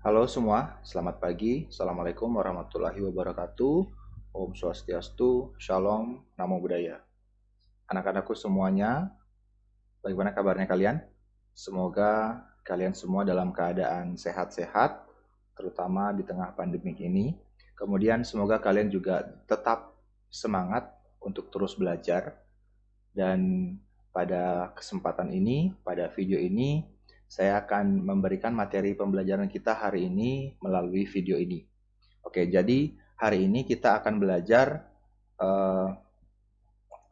Halo semua, selamat pagi. Assalamualaikum warahmatullahi wabarakatuh. Om Swastiastu, Shalom, Namo Buddhaya. Anak-anakku semuanya, bagaimana kabarnya kalian? Semoga kalian semua dalam keadaan sehat-sehat, terutama di tengah pandemi ini. Kemudian semoga kalian juga tetap semangat untuk terus belajar. Dan pada kesempatan ini, pada video ini, saya akan memberikan materi pembelajaran kita hari ini melalui video ini. Oke, jadi hari ini kita akan belajar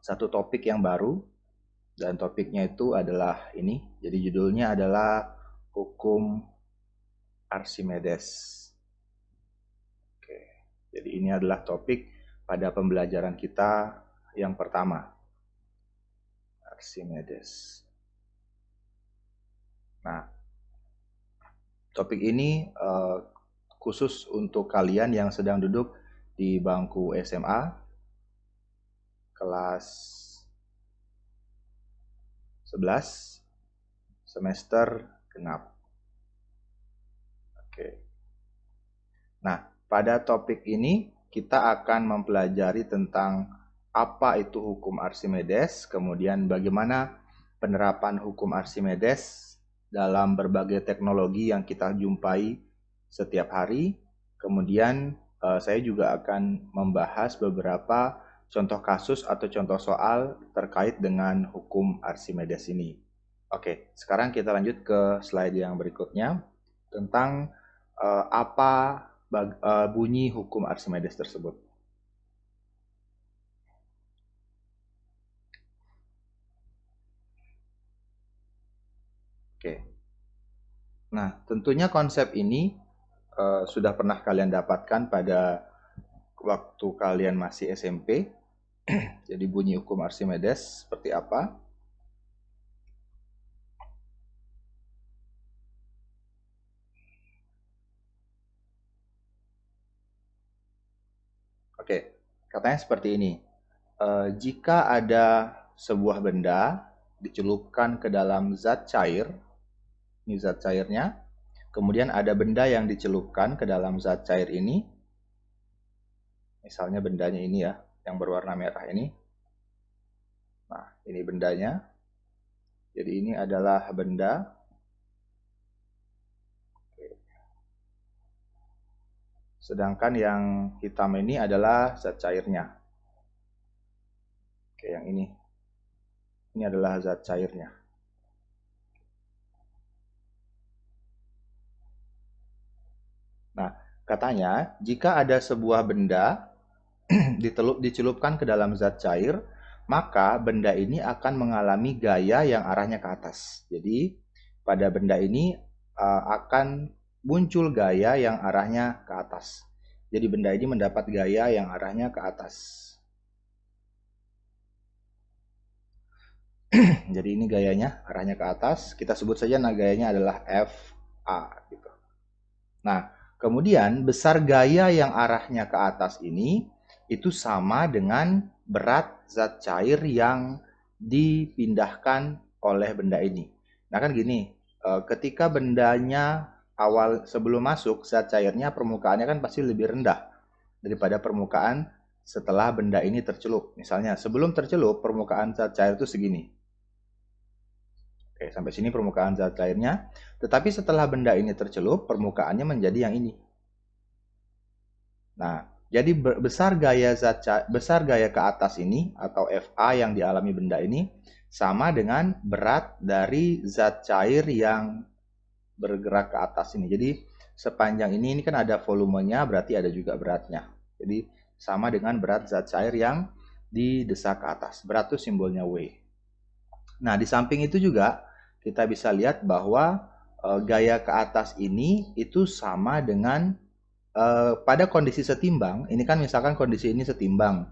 satu topik yang baru, dan topiknya itu adalah ini. Jadi judulnya adalah Hukum Archimedes. Oke, jadi ini adalah topik pada pembelajaran kita yang pertama, Archimedes. Nah, topik ini khusus untuk kalian yang sedang duduk di bangku SMA, kelas 11, semester genap. Oke. Nah, pada topik ini kita akan mempelajari tentang apa itu hukum Archimedes, kemudian bagaimana penerapan hukum Archimedes dalam berbagai teknologi yang kita jumpai setiap hari. Kemudian saya juga akan membahas beberapa contoh kasus atau contoh soal terkait dengan hukum Archimedes ini. Oke, sekarang kita lanjut ke slide yang berikutnya tentang apa bunyi hukum Archimedes tersebut. Oke. Nah, tentunya konsep ini sudah pernah kalian dapatkan pada waktu kalian masih SMP. Jadi bunyi hukum Archimedes seperti apa? Oke, katanya seperti ini. Jika ada sebuah benda dicelupkan ke dalam zat cair, ini zat cairnya, kemudian ada benda yang dicelupkan ke dalam zat cair ini, misalnya bendanya ini ya, yang berwarna merah ini. Nah, ini bendanya. Jadi ini adalah benda. Sedangkan yang hitam ini adalah zat cairnya. Oke, yang ini. Ini adalah zat cairnya. Nah, katanya jika ada sebuah benda dicelupkan ke dalam zat cair, maka benda ini akan mengalami gaya yang arahnya ke atas. Jadi, pada benda ini akan muncul gaya yang arahnya ke atas. Jadi benda ini mendapat gaya yang arahnya ke atas. Jadi ini gayanya arahnya ke atas. Kita sebut saja gayanya adalah FA gitu. Nah, kemudian besar gaya yang arahnya ke atas ini itu sama dengan berat zat cair yang dipindahkan oleh benda ini. Nah kan gini, ketika bendanya awal sebelum masuk, zat cairnya permukaannya kan pasti lebih rendah daripada permukaan setelah benda ini tercelup. Misalnya sebelum tercelup permukaan zat cair itu segini. Oke, sampai sini permukaan zat cairnya. Tetapi setelah benda ini tercelup, permukaannya menjadi yang ini. Nah, jadi besar gaya ke atas ini atau FA yang dialami benda ini sama dengan berat dari zat cair yang bergerak ke atas ini. Jadi sepanjang ini kan ada volumenya, berarti ada juga beratnya. Jadi sama dengan berat zat cair yang didesak ke atas. Berat itu simbolnya W. Nah, di samping itu juga kita bisa lihat bahwa gaya ke atas ini itu sama dengan pada kondisi setimbang. Ini kan misalkan kondisi ini setimbang,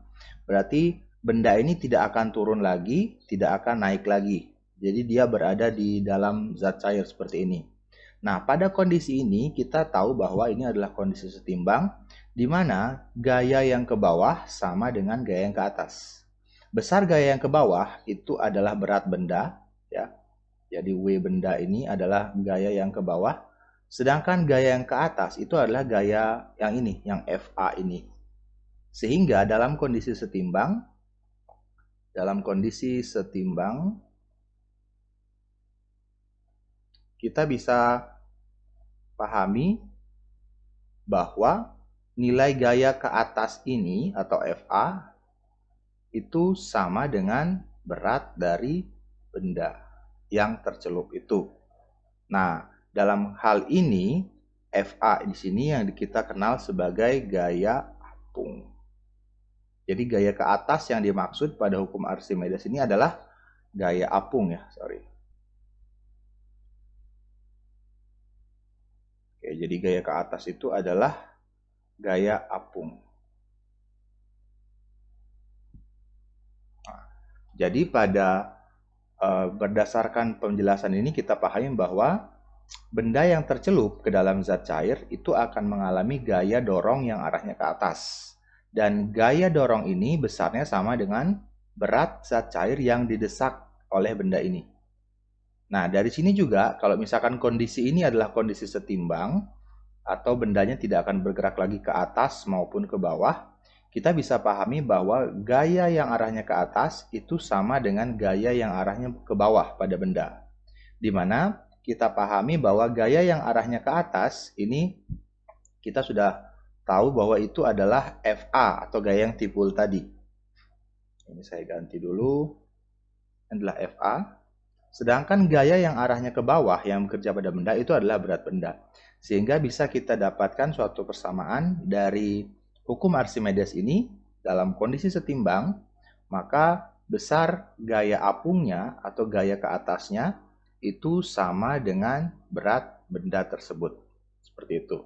berarti benda ini tidak akan turun lagi, tidak akan naik lagi. Jadi dia berada di dalam zat cair seperti ini. Nah, pada kondisi ini kita tahu bahwa ini adalah kondisi setimbang, di mana gaya yang ke bawah sama dengan gaya yang ke atas. Besar gaya yang ke bawah itu adalah berat benda, ya. Jadi W benda ini adalah gaya yang ke bawah, Sedangkan gaya yang ke atas itu adalah gaya yang ini, yang FA ini. Sehingga dalam kondisi setimbang, kita bisa pahami bahwa nilai gaya ke atas ini atau FA itu sama dengan berat dari benda yang tercelup itu. Nah, dalam hal ini FA di sini yang kita kenal sebagai gaya apung. Jadi gaya ke atas yang dimaksud pada hukum Archimedes ini adalah gaya apung ya, sorry. Oke, jadi gaya ke atas itu adalah gaya apung. Nah, jadi berdasarkan penjelasan ini kita pahami bahwa benda yang tercelup ke dalam zat cair itu akan mengalami gaya dorong yang arahnya ke atas. Dan gaya dorong ini besarnya sama dengan berat zat cair yang didesak oleh benda ini. Nah, dari sini juga kalau misalkan kondisi ini adalah kondisi setimbang atau bendanya tidak akan bergerak lagi ke atas maupun ke bawah, kita bisa pahami bahwa gaya yang arahnya ke atas itu sama dengan gaya yang arahnya ke bawah pada benda. Di mana kita pahami bahwa gaya yang arahnya ke atas ini kita sudah tahu bahwa itu adalah FA atau gaya yang tipul tadi. Ini saya ganti dulu. Ini adalah FA. Sedangkan gaya yang arahnya ke bawah yang bekerja pada benda itu adalah berat benda. Sehingga bisa kita dapatkan suatu persamaan dari hukum Archimedes ini dalam kondisi setimbang, maka besar gaya apungnya atau gaya ke atasnya itu sama dengan berat benda tersebut. Seperti itu.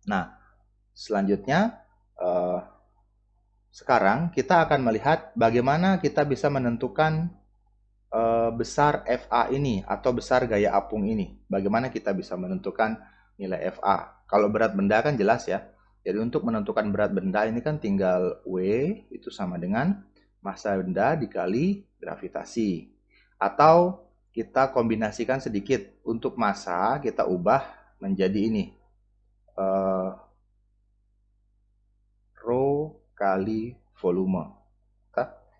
Nah, selanjutnya sekarang kita akan melihat bagaimana kita bisa menentukan besar FA ini atau besar gaya apung ini. Bagaimana kita bisa menentukan nilai FA? Kalau berat benda kan jelas ya. Jadi untuk menentukan berat benda ini kan tinggal W itu sama dengan massa benda dikali gravitasi. Atau kita kombinasikan sedikit. Untuk massa kita ubah menjadi ini. Rho kali volume.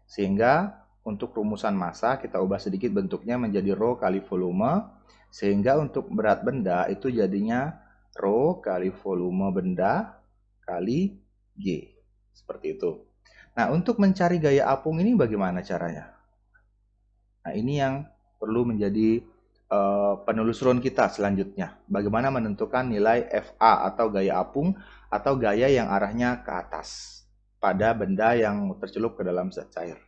Sehingga untuk rumusan massa kita ubah sedikit bentuknya menjadi Rho kali volume. Sehingga untuk berat benda itu jadinya Rho kali volume benda kali G. Seperti itu. Nah, untuk mencari gaya apung ini bagaimana caranya? Nah, ini yang perlu menjadi penelusuran kita selanjutnya. Bagaimana menentukan nilai FA atau gaya apung atau gaya yang arahnya ke atas pada benda yang tercelup ke dalam zat cair.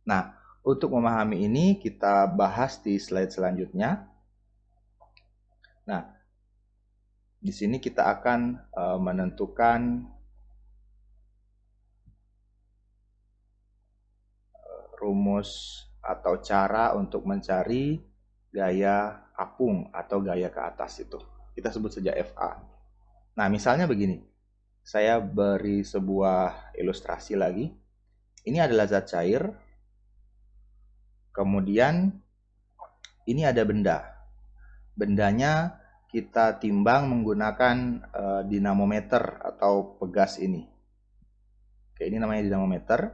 Nah, untuk memahami ini kita bahas di slide selanjutnya. Nah, di sini kita akan menentukan rumus atau cara untuk mencari gaya apung atau gaya ke atas itu. Kita sebut saja FA. Nah, misalnya begini. Saya beri sebuah ilustrasi lagi. Ini adalah zat cair. Kemudian ini ada benda. Bendanya kita timbang menggunakan dinamometer atau pegas ini. Oke, ini namanya dinamometer.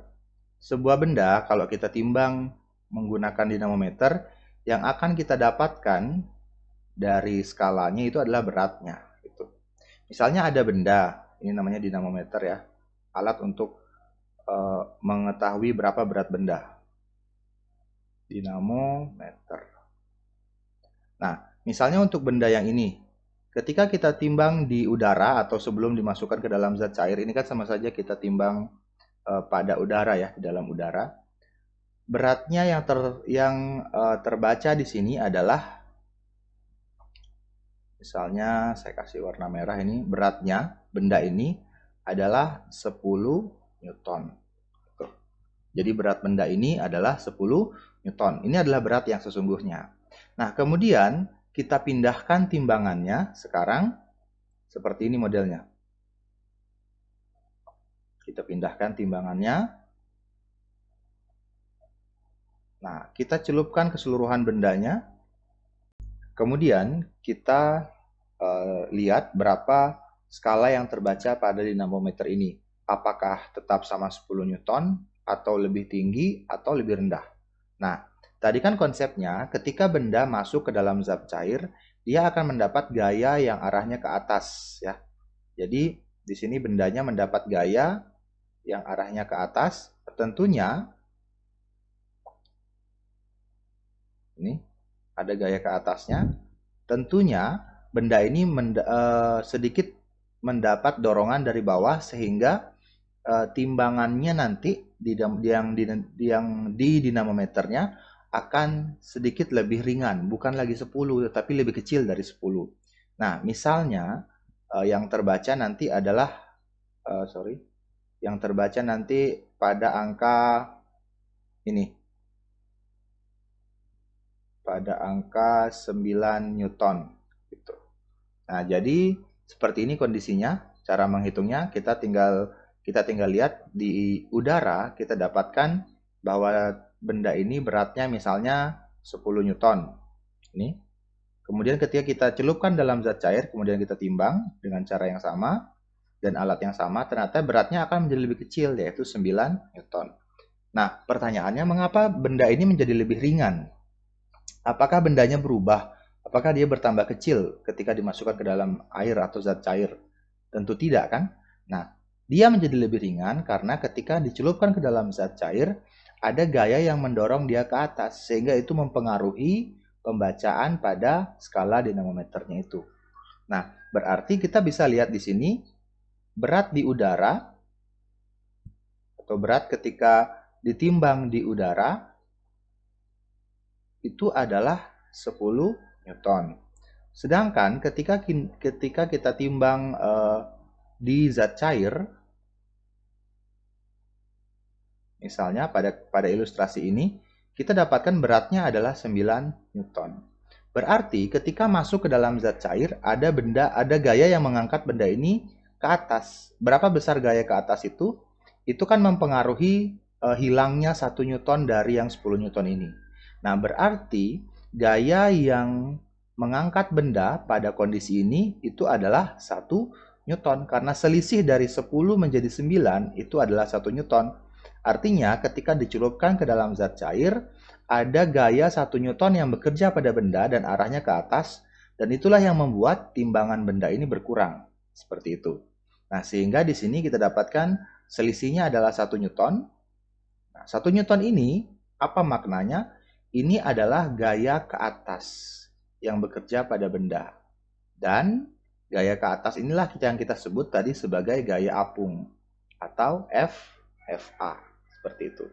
Sebuah benda kalau kita timbang menggunakan dinamometer, yang akan kita dapatkan dari skalanya itu adalah beratnya. Gitu. Misalnya ada benda, ini namanya dinamometer ya, alat untuk mengetahui berapa berat benda. Dinamometer. Nah, misalnya untuk benda yang ini, ketika kita timbang di udara atau sebelum dimasukkan ke dalam zat cair, ini kan sama saja kita timbang pada udara ya, di dalam udara. Beratnya yang terbaca di sini adalah, misalnya saya kasih warna merah ini, beratnya benda ini adalah 10 Newton. Jadi berat benda ini adalah 10 Newton. Ini adalah berat yang sesungguhnya. Nah, kemudian kita pindahkan timbangannya sekarang seperti ini modelnya. Kita pindahkan timbangannya. Nah, kita celupkan keseluruhan bendanya. kemudian kita lihat berapa skala yang terbaca pada dinamometer ini. Apakah tetap sama 10 Newton, atau lebih tinggi, atau lebih rendah. Nah, tadi kan konsepnya ketika benda masuk ke dalam zat cair, dia akan mendapat gaya yang arahnya ke atas, ya. Jadi, di sini bendanya mendapat gaya yang arahnya ke atas. Tentunya, ini ada gaya ke atasnya. Tentunya, benda ini sedikit mendapat dorongan dari bawah sehingga timbangannya nanti yang di dinamometernya akan sedikit lebih ringan, bukan lagi 10 tetapi lebih kecil dari 10. Nah, misalnya yang terbaca nanti adalah yang terbaca nanti pada angka ini, pada angka 9 Newton gitu. Nah, jadi seperti ini kondisinya. Cara menghitungnya kita tinggal lihat di udara, kita dapatkan bahwa benda ini beratnya misalnya 10 Newton. Ini. Kemudian ketika kita celupkan dalam zat cair, kemudian kita timbang dengan cara yang sama dan alat yang sama, ternyata beratnya akan menjadi lebih kecil, yaitu 9 Newton. Nah, pertanyaannya mengapa benda ini menjadi lebih ringan? Apakah bendanya berubah? Apakah dia bertambah kecil ketika dimasukkan ke dalam air atau zat cair? Tentu tidak, kan? Nah, dia menjadi lebih ringan karena ketika dicelupkan ke dalam zat cair, ada gaya yang mendorong dia ke atas, sehingga itu mempengaruhi pembacaan pada skala dinamometernya itu. Nah, berarti kita bisa lihat di sini, berat di udara, atau berat ketika ditimbang di udara, itu adalah 10 Newton. Sedangkan ketika kita timbang di zat cair, misalnya pada ilustrasi ini, kita dapatkan beratnya adalah 9 Newton. Berarti ketika masuk ke dalam zat cair, ada gaya yang mengangkat benda ini ke atas. Berapa besar gaya ke atas itu? Itu kan mempengaruhi hilangnya 1 Newton dari yang 10 Newton ini. Nah, berarti gaya yang mengangkat benda pada kondisi ini itu adalah 1 Newton. Karena selisih dari 10 menjadi 9 itu adalah 1 Newton. Artinya ketika dicelupkan ke dalam zat cair, ada gaya 1 Newton yang bekerja pada benda dan arahnya ke atas, dan itulah yang membuat timbangan benda ini berkurang. Seperti itu. Nah, sehingga di sini kita dapatkan selisihnya adalah 1 Newton. Nah, 1 Newton ini, apa maknanya? Ini adalah gaya ke atas yang bekerja pada benda. Dan gaya ke atas inilah yang kita sebut tadi sebagai gaya apung atau FA. Seperti itu.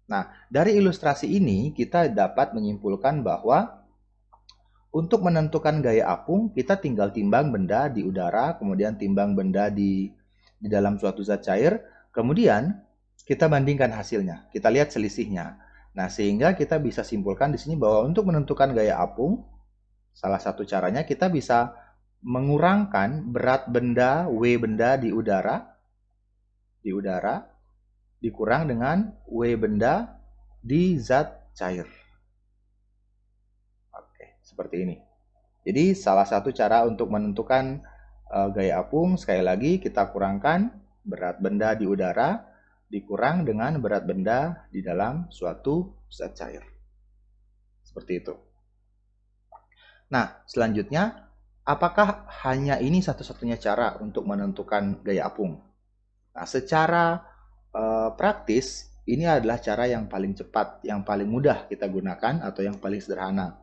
Nah, dari ilustrasi ini kita dapat menyimpulkan bahwa untuk menentukan gaya apung, kita tinggal timbang benda di udara, kemudian timbang benda di dalam suatu zat cair, kemudian kita bandingkan hasilnya, kita lihat selisihnya. Nah, sehingga kita bisa simpulkan di sini bahwa untuk menentukan gaya apung, salah satu caranya kita bisa mengurangkan berat benda, W benda di udara, dikurang dengan W benda di zat cair. Oke, seperti ini. Jadi salah satu cara untuk menentukan gaya apung, sekali lagi kita kurangkan berat benda di udara dikurang dengan berat benda di dalam suatu zat cair. Seperti itu. Nah, selanjutnya, apakah hanya ini satu-satunya cara untuk menentukan gaya apung? Nah, secara praktis, ini adalah cara yang paling cepat, yang paling mudah kita gunakan atau yang paling sederhana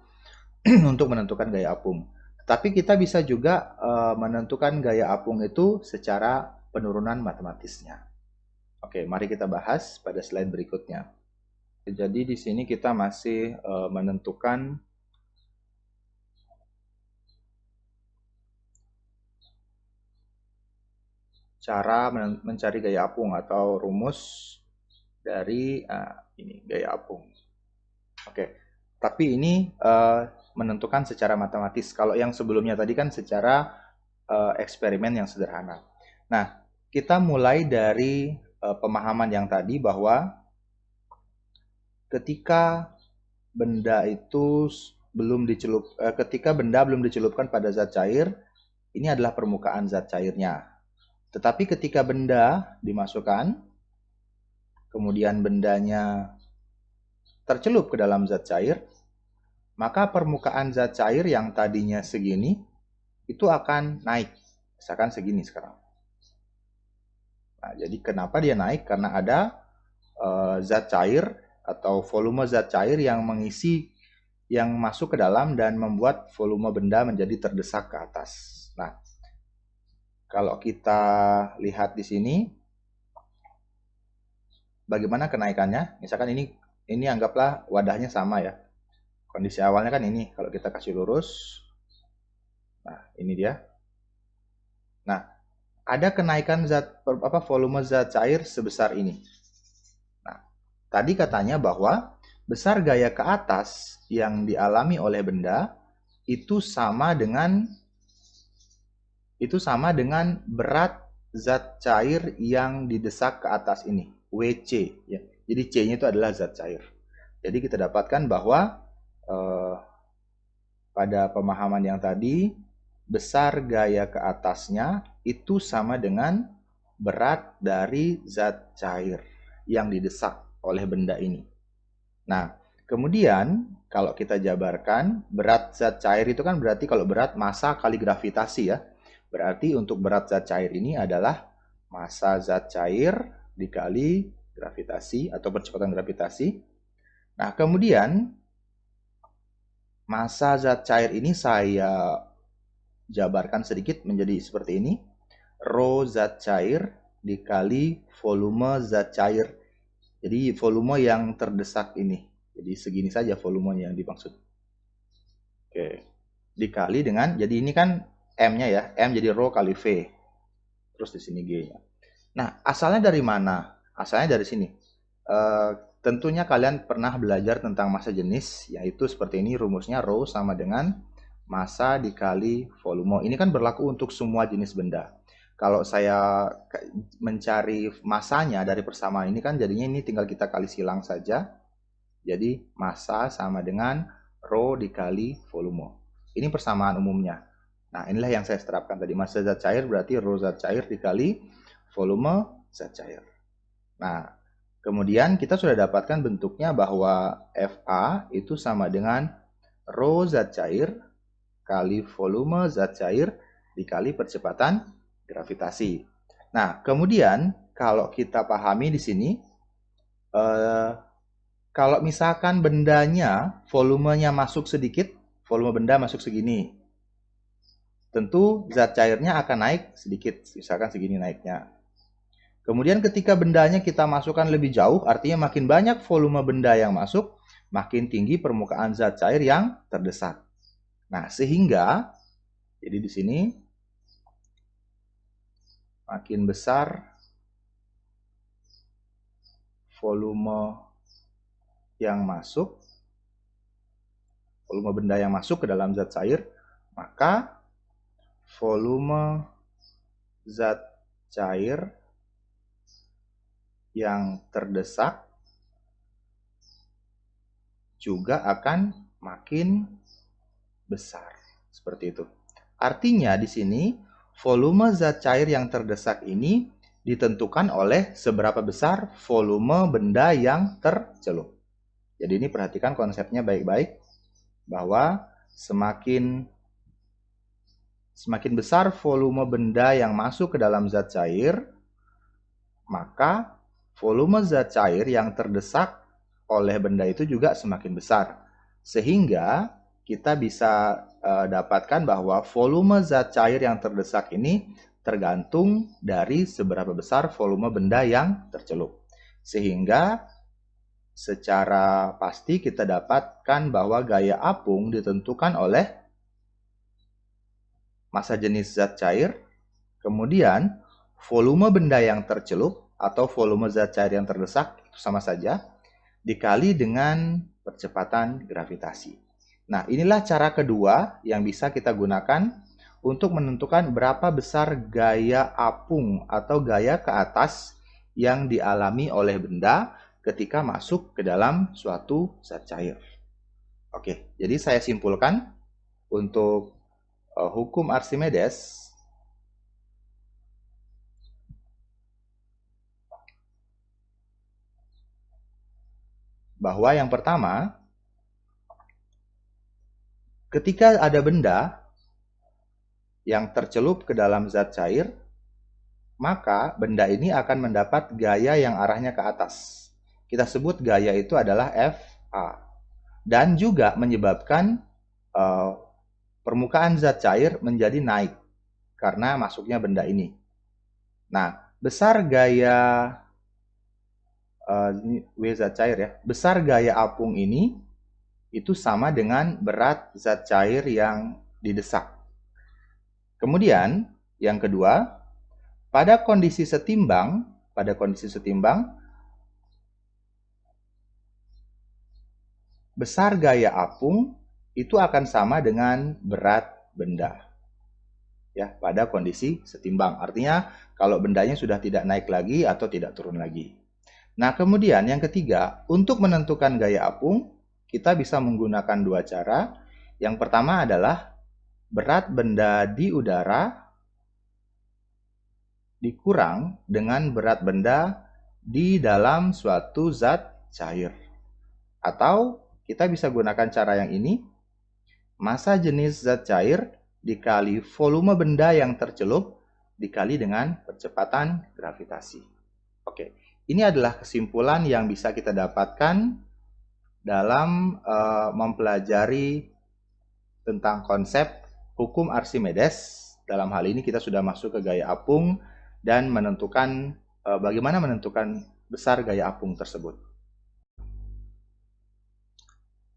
untuk menentukan gaya apung. Tapi kita bisa juga menentukan gaya apung itu secara penurunan matematisnya. Oke, mari kita bahas pada slide berikutnya. Jadi di sini kita masih menentukan cara mencari gaya apung atau rumus dari ini gaya apung. Oke, tapi ini menentukan secara matematis. Kalau yang sebelumnya tadi kan secara eksperimen yang sederhana. Nah, kita mulai dari pemahaman yang tadi bahwa ketika benda itu ketika benda belum dicelupkan pada zat cair, ini adalah permukaan zat cairnya. Tetapi ketika benda dimasukkan, kemudian bendanya tercelup ke dalam zat cair, maka permukaan zat cair yang tadinya segini itu akan naik. Misalkan segini sekarang. Nah, jadi kenapa dia naik? Karena ada zat cair atau volume zat cair yang masuk ke dalam dan membuat volume benda menjadi terdesak ke atas. Nah, kalau kita lihat di sini, bagaimana kenaikannya? Misalkan ini anggaplah wadahnya sama ya. Kondisi awalnya kan ini, kalau kita kasih lurus, nah ini dia. Nah, ada kenaikan volume zat cair sebesar ini. Nah, tadi katanya bahwa besar gaya ke atas yang dialami oleh benda itu sama dengan berat zat cair yang didesak ke atas ini, WC ya. Jadi C-nya itu adalah zat cair. Jadi kita dapatkan bahwa pada pemahaman yang tadi, besar gaya ke atasnya itu sama dengan berat dari zat cair yang didesak oleh benda ini. Nah, kemudian kalau kita jabarkan, berat zat cair itu kan berarti kalau berat massa kali gravitasi ya. Berarti untuk berat zat cair ini adalah massa zat cair dikali gravitasi atau percepatan gravitasi. Nah, kemudian massa zat cair ini saya jabarkan sedikit menjadi seperti ini. Rho zat cair dikali volume zat cair. Jadi volume yang terdesak ini. Jadi segini saja volumenya yang dimaksud. Oke. Dikali dengan, jadi ini kan M-nya ya. M jadi rho kali V. Terus di sini G-nya. Nah, asalnya dari mana? Asalnya dari sini. Tentunya kalian pernah belajar tentang massa jenis, yaitu seperti ini rumusnya, rho sama dengan massa dikali volume. Ini kan berlaku untuk semua jenis benda. Kalau saya mencari massanya dari persamaan ini kan jadinya ini tinggal kita kali silang saja. Jadi massa sama dengan rho dikali volume. Ini persamaan umumnya. Nah, inilah yang saya terapkan tadi. Massa zat cair berarti rho zat cair dikali volume zat cair. Nah, kemudian kita sudah dapatkan bentuknya bahwa Fa itu sama dengan rho zat cair kali volume zat cair dikali percepatan gravitasi. Nah, kemudian kalau kita pahami di sini, kalau misalkan bendanya volumenya masuk sedikit, volume benda masuk segini, tentu zat cairnya akan naik sedikit, misalkan segini naiknya. Kemudian ketika bendanya kita masukkan lebih jauh, artinya makin banyak volume benda yang masuk, makin tinggi permukaan zat cair yang terdesak. Nah, sehingga jadi di sini makin besar volume yang masuk, volume benda yang masuk ke dalam zat cair, maka volume zat cair yang terdesak juga akan makin besar. Seperti itu. Artinya di sini volume zat cair yang terdesak ini ditentukan oleh seberapa besar volume benda yang tercelup. Jadi ini perhatikan konsepnya baik-baik, bahwa semakin besar volume benda yang masuk ke dalam zat cair, maka volume zat cair yang terdesak oleh benda itu juga semakin besar. Sehingga kita bisa dapatkan bahwa volume zat cair yang terdesak ini tergantung dari seberapa besar volume benda yang tercelup. Sehingga secara pasti kita dapatkan bahwa gaya apung ditentukan oleh massa jenis zat cair, kemudian volume benda yang tercelup atau volume zat cair yang terdesak itu sama saja, dikali dengan percepatan gravitasi. Nah, inilah cara kedua yang bisa kita gunakan untuk menentukan berapa besar gaya apung atau gaya ke atas yang dialami oleh benda ketika masuk ke dalam suatu zat cair. Oke, jadi saya simpulkan untuk hukum Archimedes bahwa yang pertama, ketika ada benda yang tercelup ke dalam zat cair, maka benda ini akan mendapat gaya yang arahnya ke atas. Kita sebut gaya itu adalah Fa. Dan juga menyebabkan permukaan zat cair menjadi naik karena masuknya benda ini. Nah, besar gaya W zat cair ya, besar gaya apung ini itu sama dengan berat zat cair yang didesak. Kemudian, yang kedua, pada kondisi setimbang, besar gaya apung itu akan sama dengan berat benda. Ya, pada kondisi setimbang. Artinya, kalau bendanya sudah tidak naik lagi atau tidak turun lagi. Nah, kemudian yang ketiga, untuk menentukan gaya apung, kita bisa menggunakan dua cara. Yang pertama adalah berat benda di udara dikurang dengan berat benda di dalam suatu zat cair. Atau kita bisa gunakan cara yang ini, massa jenis zat cair dikali volume benda yang tercelup dikali dengan percepatan gravitasi. Oke. Ini adalah kesimpulan yang bisa kita dapatkan dalam mempelajari tentang konsep hukum Archimedes. Dalam hal ini kita sudah masuk ke gaya apung dan menentukan bagaimana menentukan besar gaya apung tersebut.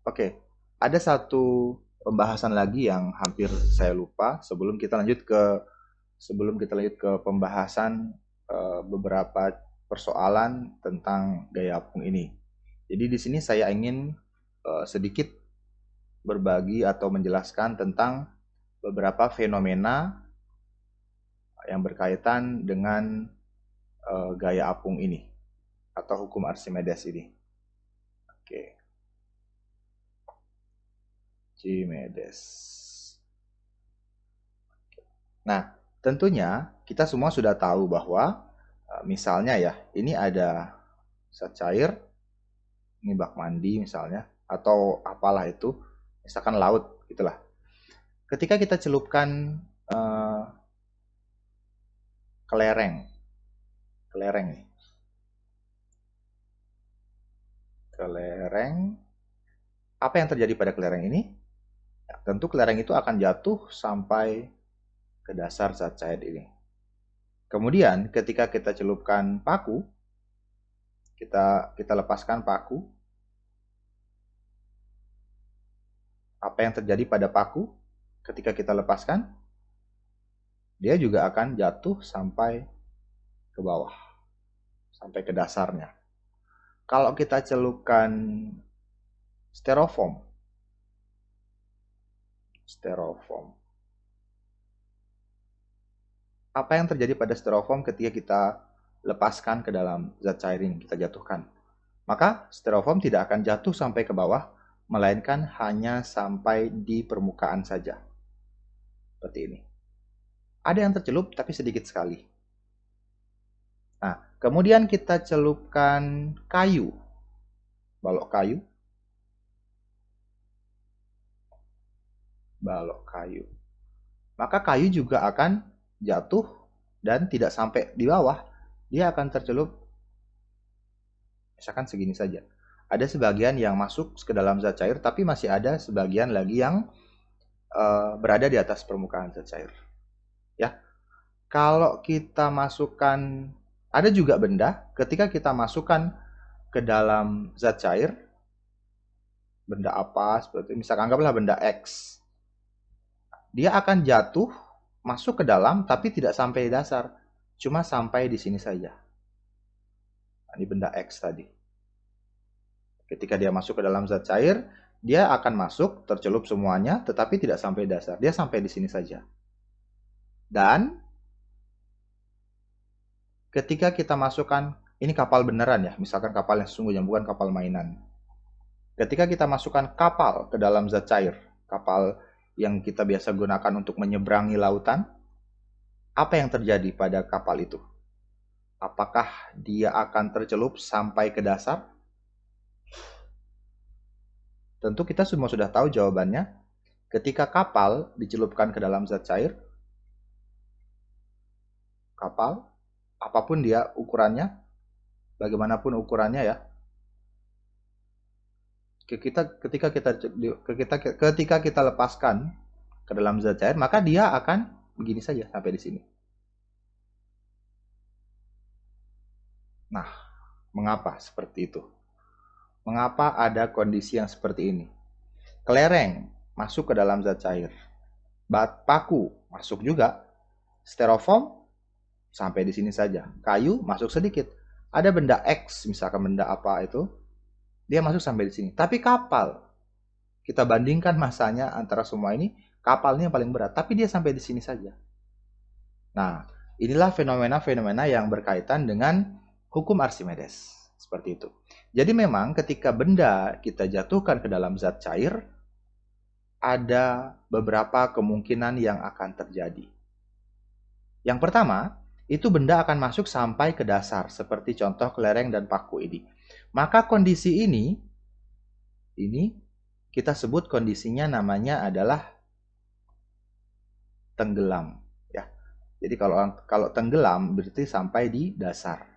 Oke, ada satu pembahasan lagi yang hampir saya lupa sebelum kita lanjut ke pembahasan beberapa persoalan tentang gaya apung ini. Jadi di sini saya ingin sedikit berbagi atau menjelaskan tentang beberapa fenomena yang berkaitan dengan gaya apung ini atau hukum Archimedes ini. Oke. Archimedes. Nah, tentunya kita semua sudah tahu bahwa misalnya ya, ini ada zat cair, ini bak mandi misalnya, atau apalah itu, misalkan laut, gitulah. Ketika kita celupkan kelereng nih, apa yang terjadi pada kelereng ini? Ya, tentu kelereng itu akan jatuh sampai ke dasar zat cair ini. Kemudian ketika kita celupkan paku, kita lepaskan paku, apa yang terjadi pada paku ketika kita lepaskan? Dia juga akan jatuh sampai ke bawah, sampai ke dasarnya. Kalau kita celupkan styrofoam, apa yang terjadi pada styrofoam ketika kita lepaskan ke dalam zat cair ini, kita jatuhkan? Maka styrofoam tidak akan jatuh sampai ke bawah, melainkan hanya sampai di permukaan saja. Seperti ini. Ada yang tercelup tapi sedikit sekali. Nah, kemudian kita celupkan kayu, balok kayu. Maka kayu juga akan jatuh dan tidak sampai di bawah. Dia akan tercelup misalkan segini saja. Ada sebagian yang masuk ke dalam zat cair, tapi masih ada sebagian lagi yang berada di atas permukaan zat cair. Ya, kalau kita masukkan, ada juga benda ketika kita masukkan ke dalam zat cair, benda apa seperti misalkan anggaplah benda X, dia akan jatuh masuk ke dalam tapi tidak sampai dasar, cuma sampai di sini saja. Nah, ini benda X tadi. Ketika dia masuk ke dalam zat cair, dia akan masuk tercelup semuanya tetapi tidak sampai dasar, dia sampai di sini saja. Dan ketika kita masukkan, ini kapal beneran ya, misalkan kapal yang sesungguhnya bukan kapal mainan. ketika kita masukkan kapal ke dalam zat cair, kapal yang kita biasa gunakan untuk menyeberangi lautan, apa yang terjadi pada kapal itu? Apakah dia akan tercelup sampai ke dasar? Tentu kita semua sudah tahu jawabannya. Ketika kapal dicelupkan ke dalam zat cair, kapal, apapun dia ukurannya, bagaimanapun ukurannya ya, ketika kita lepaskan ke dalam zat cair, maka dia akan begini saja sampai di sini. Nah, mengapa seperti itu? Mengapa ada kondisi yang seperti ini? Kelereng masuk ke dalam zat cair, paku masuk juga, styrofoam sampai di sini saja, kayu masuk sedikit, ada benda X, misalkan benda apa itu, dia masuk sampai di sini. Tapi kapal, kita bandingkan masanya antara semua ini, kapalnya yang paling berat, tapi dia sampai di sini saja. Nah, inilah fenomena-fenomena yang berkaitan dengan hukum Archimedes. Seperti itu. Jadi memang ketika benda kita jatuhkan ke dalam zat cair, ada beberapa kemungkinan yang akan terjadi. Yang pertama, itu benda akan masuk sampai ke dasar, seperti contoh kelereng dan paku ini. Maka kondisi ini kita sebut kondisinya namanya adalah tenggelam. Ya. Jadi kalau tenggelam berarti sampai di dasar.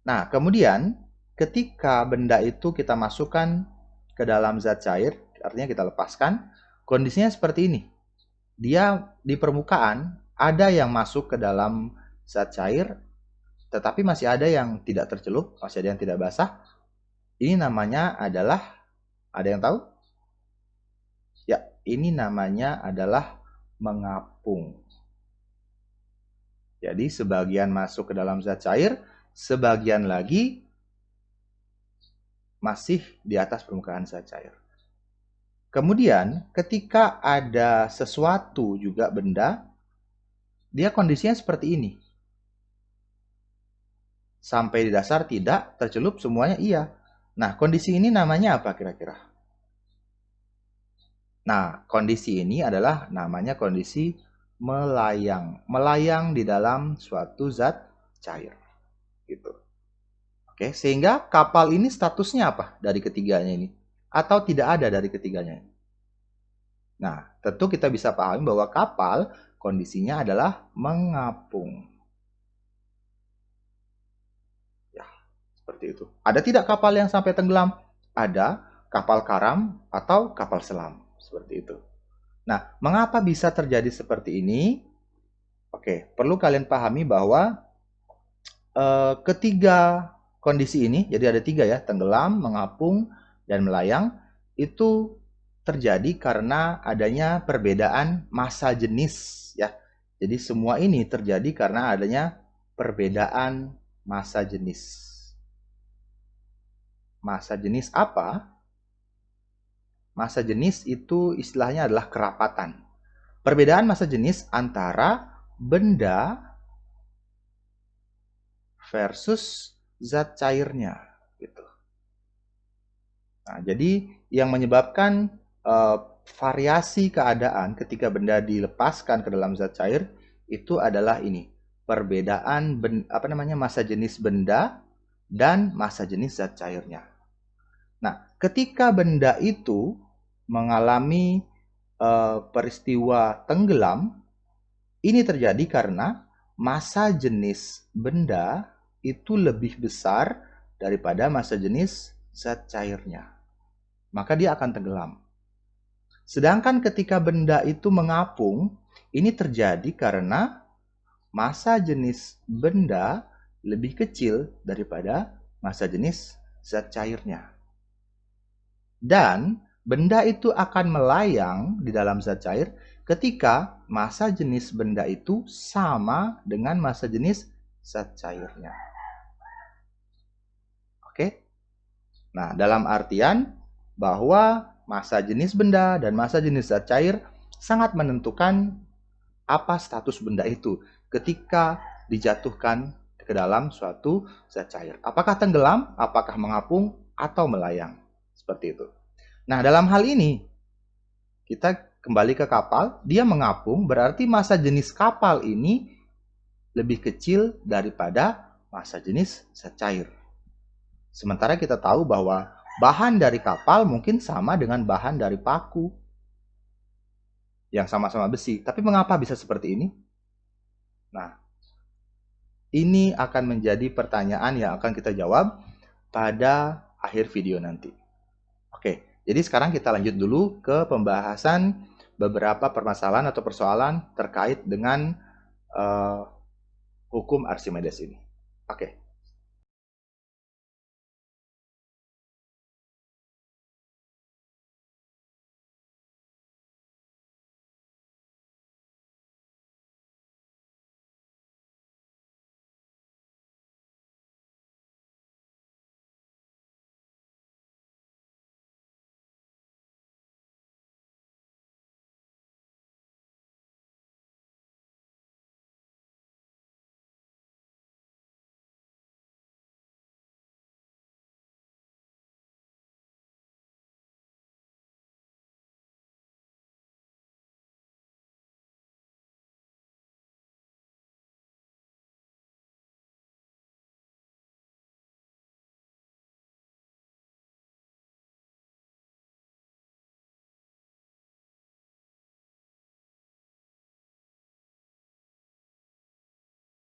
Nah, kemudian ketika benda itu kita masukkan ke dalam zat cair, artinya kita lepaskan, kondisinya seperti ini. Dia di permukaan, ada yang masuk ke dalam zat cair, tetapi masih ada yang tidak tercelup, masih ada yang tidak basah. Ini namanya adalah, ada yang tahu? Ya, ini namanya adalah mengapung. Jadi sebagian masuk ke dalam zat cair, sebagian lagi masih di atas permukaan zat cair. Kemudian ketika ada sesuatu juga benda, dia kondisinya seperti ini. Sampai di dasar tidak, tercelup semuanya iya. Nah, kondisi ini namanya apa kira-kira? Nah, kondisi ini adalah namanya kondisi melayang. Melayang di dalam suatu zat cair. Gitu. Oke, sehingga kapal ini statusnya apa dari ketiganya ini? Atau tidak ada dari ketiganya? Nah, tentu kita bisa pahami bahwa kapal kondisinya adalah mengapung. Ya, seperti itu. Ada tidak kapal yang sampai tenggelam? Ada, kapal karam atau kapal selam. Seperti itu. Nah, mengapa bisa terjadi seperti ini? Oke, perlu kalian pahami bahwa ketiga kondisi ini, jadi ada tiga ya, tenggelam, mengapung, dan melayang, itu terjadi karena adanya perbedaan massa jenis ya. Jadi semua ini terjadi karena adanya perbedaan massa jenis. Massa jenis apa? Massa jenis itu istilahnya adalah kerapatan. Perbedaan massa jenis antara benda versus zat cairnya gitu. Nah, jadi yang menyebabkan variasi keadaan ketika benda dilepaskan ke dalam zat cair itu adalah ini, perbedaan massa jenis benda dan massa jenis zat cairnya. Nah, ketika benda itu mengalami peristiwa tenggelam, ini terjadi karena massa jenis benda itu lebih besar daripada massa jenis zat cairnya. Maka dia akan tenggelam. Sedangkan ketika benda itu mengapung, ini terjadi karena massa jenis benda lebih kecil daripada massa jenis zat cairnya. Dan benda itu akan melayang di dalam zat cair ketika massa jenis benda itu sama dengan massa jenis zat cairnya. Oke? Nah, dalam artian bahwa massa jenis benda dan massa jenis zat cair sangat menentukan apa status benda itu ketika dijatuhkan ke dalam suatu zat cair. Apakah tenggelam, apakah mengapung, atau melayang. Seperti itu. Nah, dalam hal ini, kita kembali ke kapal, dia mengapung, berarti massa jenis kapal ini lebih kecil daripada massa jenis zat cair. Sementara kita tahu bahwa bahan dari kapal mungkin sama dengan bahan dari paku yang sama-sama besi. Tapi mengapa bisa seperti ini? Nah, ini akan menjadi pertanyaan yang akan kita jawab pada akhir video nanti. Oke, jadi sekarang kita lanjut dulu ke pembahasan beberapa permasalahan atau persoalan terkait dengan hukum Archimedes ini. Oke.